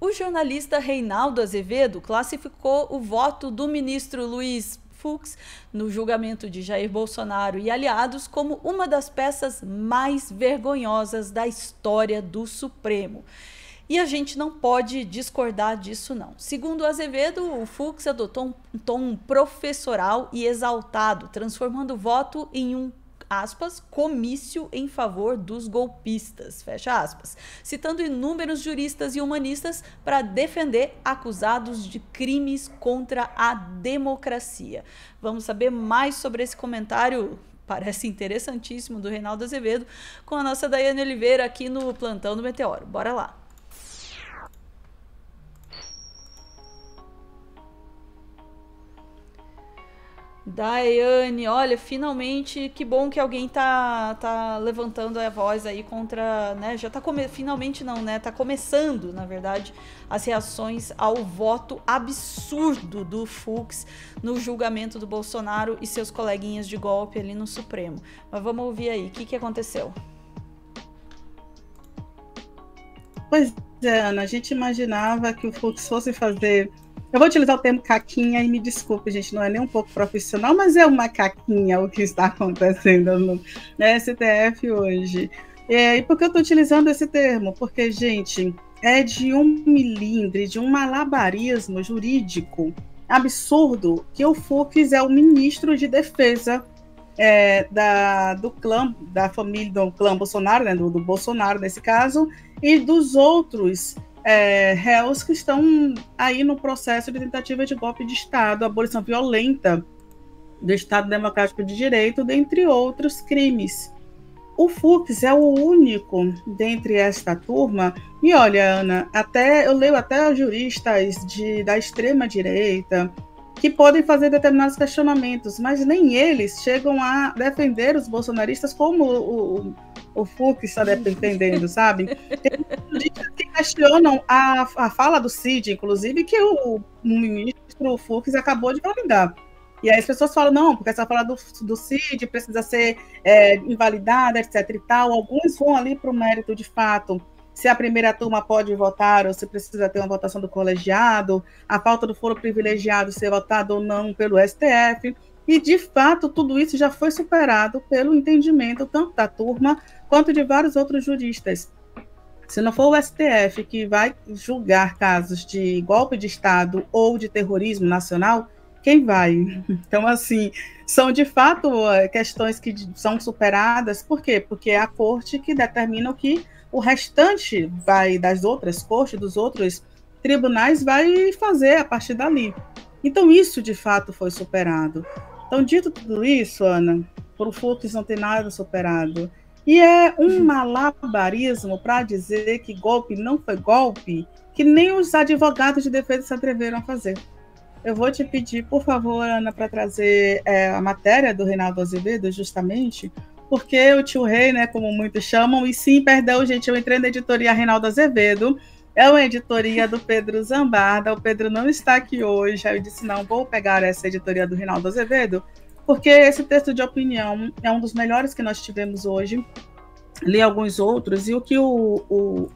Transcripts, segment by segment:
O jornalista Reinaldo Azevedo classificou o voto do ministro Luiz Fux no julgamento de Jair Bolsonaro e aliados como uma das peças mais vergonhosas da história do Supremo. E a gente não pode discordar disso, não. Segundo Azevedo, o Fux adotou um tom professoral e exaltado, transformando o voto em um, aspas, comício em favor dos golpistas, fecha aspas, citando inúmeros juristas e humanistas para defender acusados de crimes contra a democracia. Vamos saber mais sobre esse comentário, parece interessantíssimo, do Reinaldo Azevedo, com a nossa Daiane Oliveira aqui no Plantão do Meteoro. Bora lá! Daiane, olha, finalmente, que bom que alguém tá levantando a voz aí contra, né, já tá finalmente não, né, tá começando, na verdade, as reações ao voto absurdo do Fux no julgamento do Bolsonaro e seus coleguinhas de golpe ali no Supremo. Mas vamos ouvir aí, o que aconteceu? Pois é, Ana, a gente imaginava que o Fux fosse fazer... Eu vou utilizar o termo caquinha e me desculpe, gente, não é nem um pouco profissional, mas é uma caquinha o que está acontecendo no STF hoje. E por que eu estou utilizando esse termo? Porque, gente, é de um milindre, de um malabarismo jurídico absurdo que o Fux é o ministro de defesa do clã, da família do clã Bolsonaro, né, do Bolsonaro nesse caso, e dos outros réus que estão aí no processo de tentativa de golpe de Estado, abolição violenta do Estado Democrático de Direito, dentre outros crimes. O Fux é o único dentre esta turma, e olha, Ana, eu leio até juristas da extrema-direita que podem fazer determinados questionamentos, mas nem eles chegam a defender os bolsonaristas como o Fux está defendendo, sabe? Tem juristas que questionam a fala do Cid, inclusive, que o ministro Fux acabou de validar. E aí as pessoas falam, não, porque essa fala do Cid precisa ser invalidada, etc. e tal. Alguns vão ali para o mérito, de fato, se a primeira turma pode votar ou se precisa ter uma votação do colegiado, a falta do foro privilegiado ser votado ou não pelo STF. E, de fato, tudo isso já foi superado pelo entendimento tanto da turma quanto de vários outros juristas. Se não for o STF que vai julgar casos de golpe de Estado ou de terrorismo nacional, quem vai? Então, assim, são de fato questões que são superadas. Por quê? Porque é a corte que determina o que o restante das outras cortes, dos outros tribunais, vai fazer a partir dali. Então, isso de fato foi superado. Então, dito tudo isso, Ana, por o Fux não tem nada superado. E é um malabarismo para dizer que golpe não foi golpe, que nem os advogados de defesa se atreveram a fazer. Eu vou te pedir, por favor, Ana, para trazer a matéria do Reinaldo Azevedo, justamente, porque o tio Rei, né, como muitos chamam, e sim, perdão, gente, eu entrei na editoria Reinaldo Azevedo, é uma editoria do Pedro Zambarda, o Pedro não está aqui hoje, aí eu disse, não, vou pegar essa editoria do Reinaldo Azevedo, porque esse texto de opinião é um dos melhores que nós tivemos hoje, li alguns outros, e o que o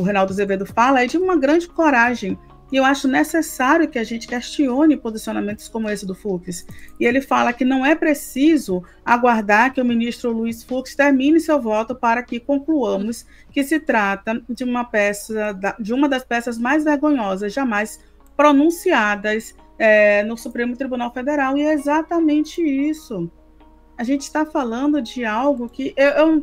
Reinaldo Azevedo fala é de uma grande coragem, e eu acho necessário que a gente questione posicionamentos como esse do Fux. E ele fala que não é preciso aguardar que o ministro Luiz Fux termine seu voto para que concluamos que se trata de uma das peças mais vergonhosas jamais pronunciadas no Supremo Tribunal Federal. E é exatamente isso. A gente está falando de algo que...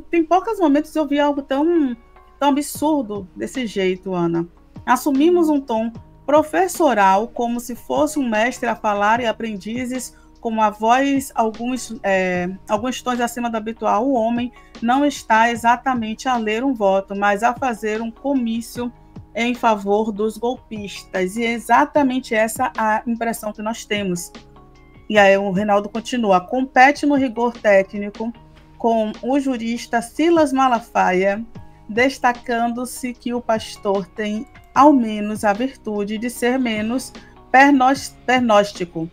tem poucos momentos eu vi algo tão absurdo desse jeito, Ana. Assumimos um tom professoral, como se fosse um mestre a falar e aprendizes com a voz, alguns tons acima do habitual. O homem não está exatamente a ler um voto, mas a fazer um comício em favor dos golpistas. E é exatamente essa a impressão que nós temos. E aí o Reinaldo continua, compete no rigor técnico com o jurista Silas Malafaia, destacando-se que o pastor tem ao menos a virtude de ser menos pernóstico.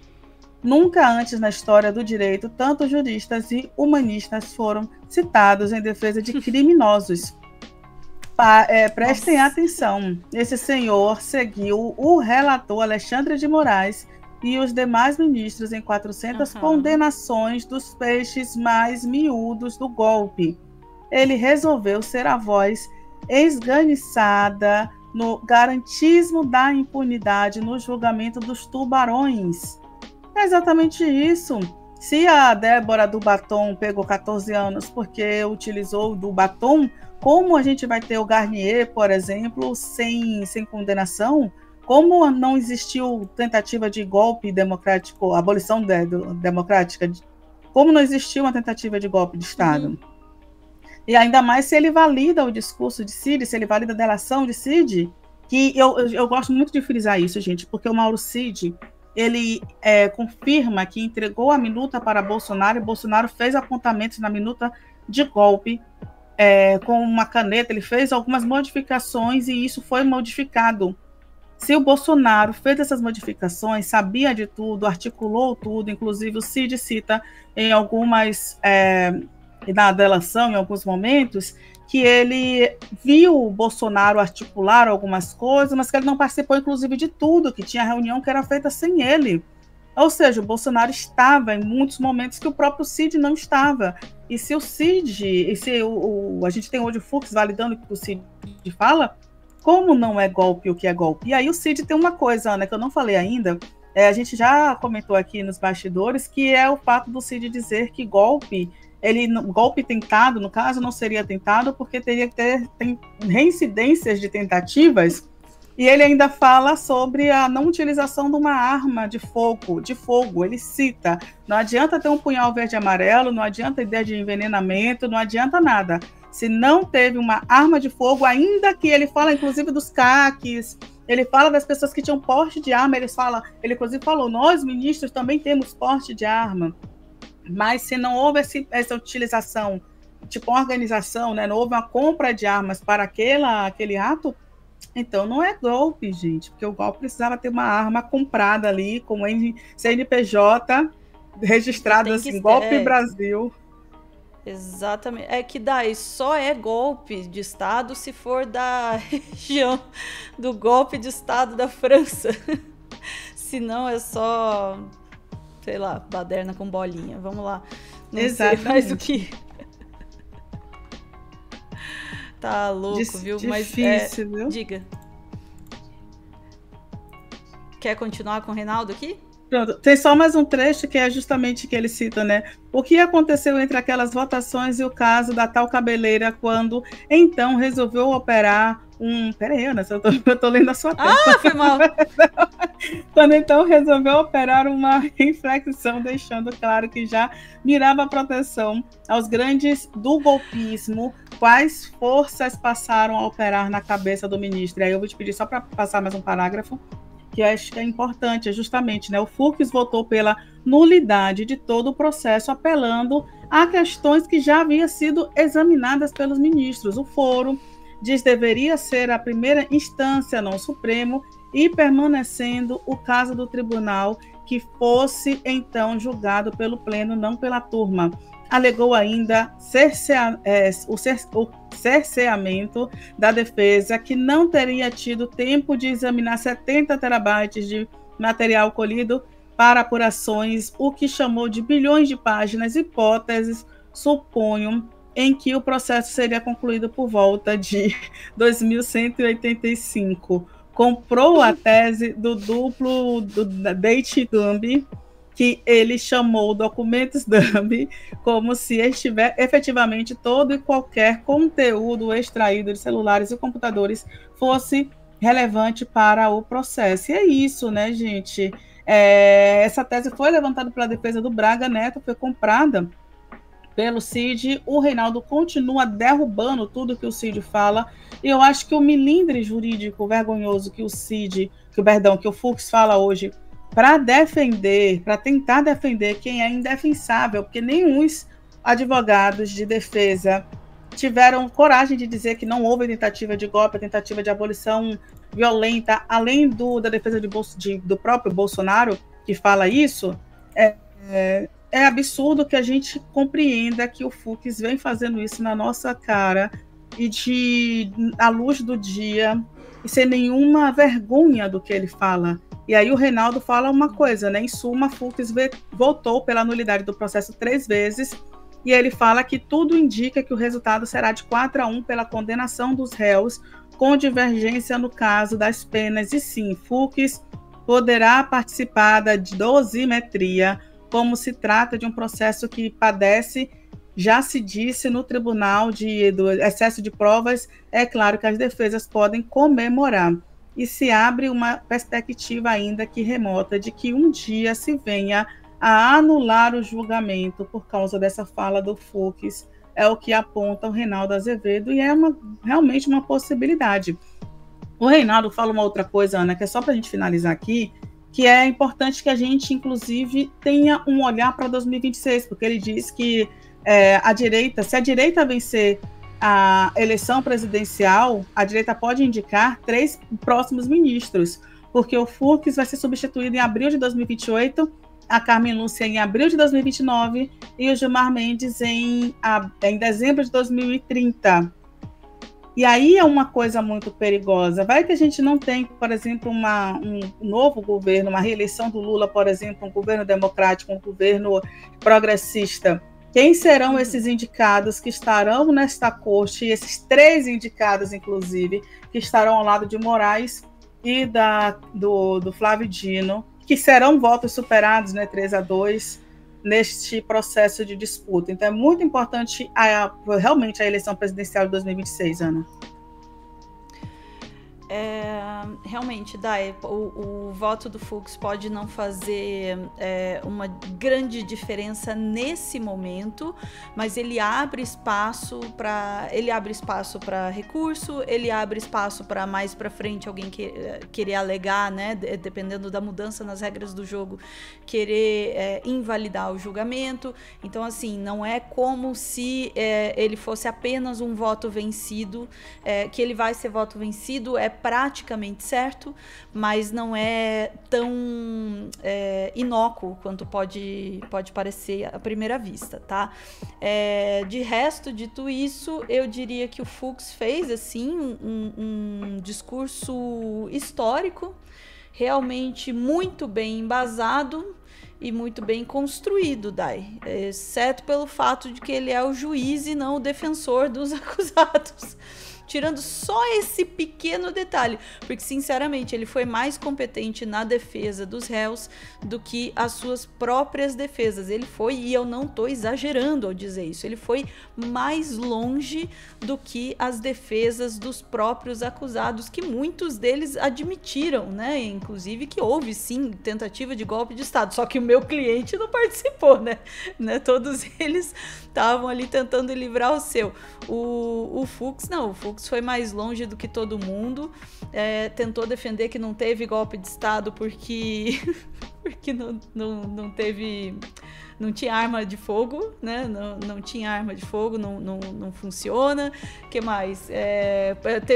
Nunca antes na história do direito, tanto juristas e humanistas foram citados em defesa de criminosos. Prestem atenção, esse senhor seguiu o relator Alexandre de Moraes e os demais ministros em 400 condenações dos peixes mais miúdos do golpe. Ele resolveu ser a voz esganiçada no garantismo da impunidade no julgamento dos tubarões. É exatamente isso. Se a Débora do Batom pegou 14 anos porque utilizou do batom, como a gente vai ter o Garnier, por exemplo, sem condenação? Como não existiu tentativa de golpe democrático, abolição democrática? Como não existiu uma tentativa de golpe de Estado? E ainda mais se ele valida o discurso de Cid, se ele valida a delação de Cid, que eu gosto muito de frisar isso, gente, porque o Mauro Cid, ele confirma que entregou a minuta para Bolsonaro, e Bolsonaro fez apontamentos na minuta de golpe, com uma caneta, ele fez algumas modificações e isso foi modificado. Se o Bolsonaro fez essas modificações, sabia de tudo, articulou tudo, inclusive o Cid cita em algumas, na delação, em alguns momentos, que ele viu o Bolsonaro articular algumas coisas, mas que ele não participou, inclusive, de tudo, que tinha reunião que era feita sem ele. Ou seja, o Bolsonaro estava em muitos momentos que o próprio Cid não estava. E se o Cid, e se a gente tem hoje o Fux validando o que o Cid fala, como não é golpe o que é golpe? E aí o Cid tem uma coisa, Ana, que eu não falei ainda, a gente já comentou aqui nos bastidores, que é o fato do Cid dizer que golpe tentado, no caso, não seria tentado, porque teria que ter reincidências de tentativas, e ele ainda fala sobre a não utilização de uma arma de fogo, ele cita, não adianta ter um punhal verde e amarelo, não adianta ideia de envenenamento, não adianta nada. Se não teve uma arma de fogo, ainda que ele fala, inclusive, dos caques, ele fala das pessoas que tinham porte de arma, ele inclusive falou, nós, ministros, também temos porte de arma, mas se não houve essa utilização, tipo uma organização, né, não houve uma compra de armas para aquele ato, então não é golpe, gente, porque o golpe precisava ter uma arma comprada ali, com CNPJ, registrado assim, Golpe Brasil. Exatamente. É que daí só é golpe de Estado se for da região do golpe de Estado da França. Se não é só, sei lá, baderna com bolinha. Vamos lá. Não sei mais o que. Tá louco, viu? Difícil, viu? Diga. Quer continuar com o Reinaldo aqui? Pronto, tem só mais um trecho que é justamente que ele cita, né? O que aconteceu entre aquelas votações e o caso da tal cabeleira quando, então, resolveu operar um... Peraí, Ana, eu tô lendo a sua tela. Ah, foi mal! Quando, então, resolveu operar uma inflexão, deixando claro que já mirava a proteção aos grandes do golpismo, quais forças passaram a operar na cabeça do ministro. E aí eu vou te pedir só para passar mais um parágrafo, que eu acho que é importante, é justamente, né? O Fux votou pela nulidade de todo o processo, apelando a questões que já haviam sido examinadas pelos ministros. O foro diz deveria ser a primeira instância, não o Supremo, e permanecendo o caso do tribunal que fosse, então, julgado pelo pleno, não pela turma. Alegou ainda o cerceamento da defesa, que não teria tido tempo de examinar 70 terabytes de material colhido para apurações, o que chamou de bilhões de páginas, hipóteses, suponham, em que o processo seria concluído por volta de 2185. Comprou a tese do duplo date dump, que ele chamou documentos dump, como se estiver efetivamente todo e qualquer conteúdo extraído de celulares e computadores fosse relevante para o processo. E é isso, né, gente? Essa tese foi levantada pela defesa do Braga Neto, foi comprada pelo Cid. O Reinaldo continua derrubando tudo que o Cid fala, e eu acho que o milindre jurídico vergonhoso que o Fux fala hoje, para tentar defender quem é indefensável, porque nenhum advogados de defesa tiveram coragem de dizer que não houve tentativa de golpe, tentativa de abolição violenta, além da defesa do próprio Bolsonaro, que fala isso. É absurdo que a gente compreenda que o Fux vem fazendo isso na nossa cara à luz do dia, e sem nenhuma vergonha do que ele fala. E aí o Reinaldo fala uma coisa, né? Em suma, Fux votou pela nulidade do processo 3 vezes, e ele fala que tudo indica que o resultado será de 4-1 pela condenação dos réus, com divergência no caso das penas, e sim, Fux poderá participar da dosimetria, como se trata de um processo que padece, já se disse no tribunal do excesso de provas, é claro que as defesas podem comemorar. E se abre uma perspectiva ainda que remota de que um dia se venha a anular o julgamento por causa dessa fala do Fux, é o que aponta o Reinaldo Azevedo, e é realmente uma possibilidade. O Reinaldo fala uma outra coisa, Ana, que é só para a gente finalizar aqui, que é importante que a gente, inclusive, tenha um olhar para 2026, porque ele diz que se a direita vencer a eleição presidencial, a direita pode indicar 3 próximos ministros, porque o Fux vai ser substituído em abril de 2028, a Carmen Lúcia em abril de 2029 e o Gilmar Mendes em dezembro de 2030. E aí é uma coisa muito perigosa. Vai que a gente não tem, por exemplo, um novo governo, uma reeleição do Lula, por exemplo, um governo democrático, um governo progressista. Quem serão esses indicados que estarão nesta corte, esses 3 indicados, inclusive, que estarão ao lado de Moraes e do Flávio Dino, que serão votos superados, né, 3-2, neste processo de disputa. Então, é muito importante realmente a eleição presidencial de 2026, Ana. Realmente, Dai, o voto do Fux pode não fazer uma grande diferença nesse momento, mas ele abre espaço para recurso, ele abre espaço para mais para frente alguém querer alegar, né, dependendo da mudança nas regras do jogo, querer invalidar o julgamento. Então, assim, não é como se ele fosse apenas um voto vencido, que ele vai ser voto vencido, praticamente certo, mas não é tão inócuo quanto pode parecer à primeira vista, tá? De resto, dito isso, eu diria que o Fux fez, assim, um discurso histórico, realmente muito bem embasado e muito bem construído, Dai, exceto pelo fato de que ele é o juiz e não o defensor dos acusados. Tirando só esse pequeno detalhe, porque, sinceramente, ele foi mais competente na defesa dos réus do que as suas próprias defesas. Ele foi, e eu não estou exagerando ao dizer isso, ele foi mais longe do que as defesas dos próprios acusados, que muitos deles admitiram, né? Inclusive que houve, sim, tentativa de golpe de Estado, só que o meu cliente não participou, né? Todos eles estavam ali tentando livrar o seu. O Fux, não, o Fux foi mais longe do que todo mundo, tentou defender que não teve golpe de Estado porque não tinha arma de fogo, né? Não tinha arma de fogo, não funciona. O que mais?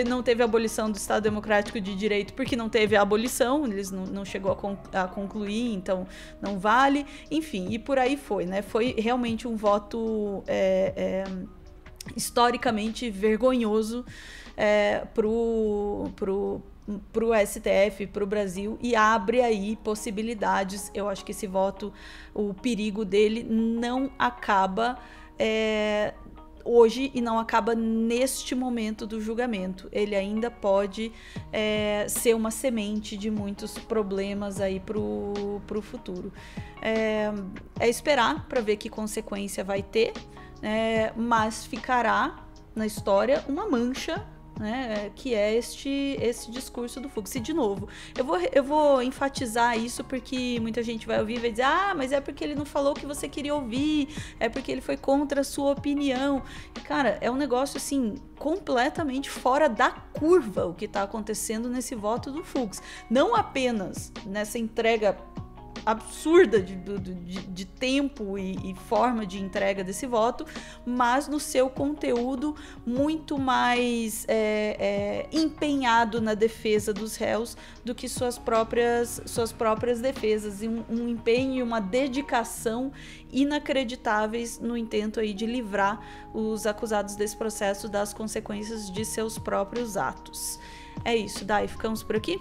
Não teve abolição do Estado Democrático de Direito porque não teve a abolição, eles não chegou a concluir, então não vale. Enfim, e por aí foi, né? Foi realmente um voto historicamente vergonhoso pro STF, pro Brasil, e abre aí possibilidades. Eu acho que esse voto, o perigo dele não acaba hoje e não acaba neste momento do julgamento. Ele ainda pode ser uma semente de muitos problemas aí pro futuro. É esperar para ver que consequência vai ter, mas ficará na história uma mancha, né, que é esse discurso do Fux. E, de novo, eu vou enfatizar isso porque muita gente vai ouvir e vai dizer: mas é porque ele não falou o que você queria ouvir, é porque ele foi contra a sua opinião. E, cara, é um negócio, assim, completamente fora da curva o que está acontecendo nesse voto do Fux. Não apenas nessa entrega absurda de tempo e forma de entrega desse voto, mas no seu conteúdo muito mais empenhado na defesa dos réus do que suas próprias defesas, e um empenho e uma dedicação inacreditáveis no intento aí de livrar os acusados desse processo das consequências de seus próprios atos. É isso, Dai, ficamos por aqui?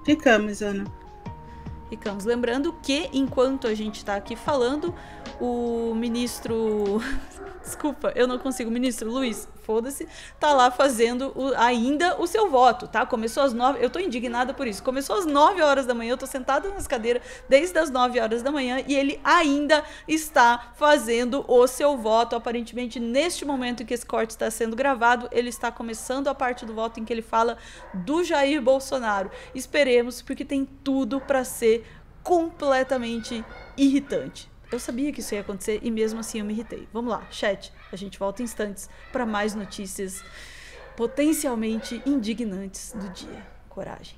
Ficamos, Ana. Ficamos. Lembrando que, enquanto a gente está aqui falando, o ministro... Desculpa, eu não consigo. Ministro Luiz, foda-se, tá lá fazendo ainda o seu voto, tá? Começou às 9, eu tô indignada por isso. Começou às 9 horas da manhã, eu tô sentada nas cadeiras desde as 9 horas da manhã e ele ainda está fazendo o seu voto. Aparentemente, neste momento em que esse corte está sendo gravado, ele está começando a parte do voto em que ele fala do Jair Bolsonaro. Esperemos, porque tem tudo para ser completamente irritante. Eu sabia que isso ia acontecer e mesmo assim eu me irritei. Vamos lá, chat. A gente volta em instantes para mais notícias potencialmente indignantes do dia. Coragem.